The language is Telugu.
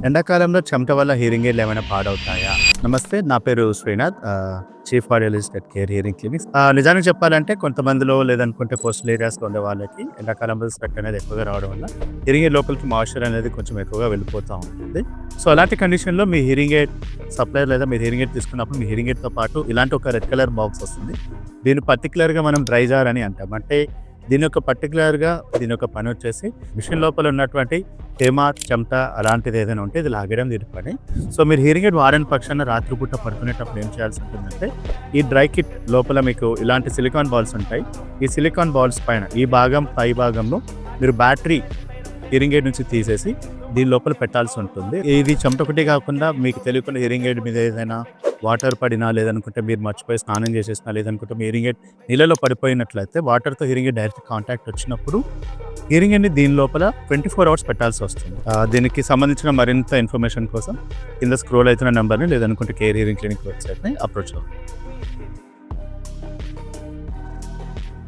ఎండాకాలంలో చెమట వల్ల హియరింగ్ ఎయిడ్లు ఏమైనా పాడవుతాయా? నమస్తే, నా పేరు Srinath. Chief audiologist at Care Hearing Clinics. నిజానికి చెప్పాలంటే కొంతమందిలో లేదనుకుంటే కోస్టల్ ఏరియాస్‌లో ఉండే వాళ్ళకి ఎండాకాలంలో స్వెట్ అనేది ఎక్కువగా రావడం వల్ల హియరింగ్ ఎయిడ్ లోపలికి మాయిశ్చర్ అనేది కొంచెం ఎక్కువగా వెళ్ళిపోతా ఉంటుంది. సో, అలాంటి కండిషన్‌లో మీ హియరింగ్ ఎయిడ్ సప్లయర్ లేదా మీరు హియరింగ్ ఎయిడ్ తీసుకున్నప్పుడు మీ హియరింగ్ ఎయిడ్‌తో పాటు ఇలాంటి ఒక రెడ్ కలర్ బాక్స్ వస్తుంది. దీన్ని పర్టిక్యులర్‌గా మనం డ్రై జార్ అని అంటాం. అంటే దీని యొక్క దీని యొక్క పని వచ్చేసి మిషన్ లోపల ఉన్నటువంటి తేమ, చెమట అలాంటిది ఏదైనా ఉంటే ఇది లాగడం దీని పని. సో, మీరు హియరింగ్ ఎయిడ్ వాడని పక్షాన రాత్రిపూట పడుకునేటప్పుడు ఏం చేయాల్సి ఉంటుందంటే, ఈ డ్రై కిట్ లోపల మీకు ఇలాంటి సిలికాన్ బాల్స్ ఉంటాయి. ఈ సిలికాన్ బాల్స్ పైన ఈ పై భాగంలో మీరు బ్యాటరీ హియరింగ్ ఎయిడ్ నుంచి తీసేసి దీని లోపల పెట్టాల్సి ఉంటుంది. ఇది చెమట ఒకటి కాకుండా మీకు తెలియకుండా హియరింగ్ ఎయిడ్ మీద ఏదైనా వాటర్ పడినా, లేదనుకుంటే మీరు మర్చిపోయి స్నానం చేసేసినా, లేదనుకుంటే మీ హియరింగ్ ఎయిడ్ నీళ్ళలో పడిపోయినట్లయితే వాటర్తో హియరింగ్ ఎయిడ్ డైరెక్ట్ కాంటాక్ట్ వచ్చినప్పుడు హియరింగ్ ఎయిడ్ని దీని లోపల 24 hours పెట్టాల్సి వస్తుంది. దీనికి సంబంధించిన మరింత ఇన్ఫర్మేషన్ కోసం కింద స్క్రోల్ అవుతున్న నెంబర్ని లేదనుకుంటే కేర్ హియరింగ్ క్లినిక్ వెబ్సైట్ని అప్రోచ్ అవ్వండి.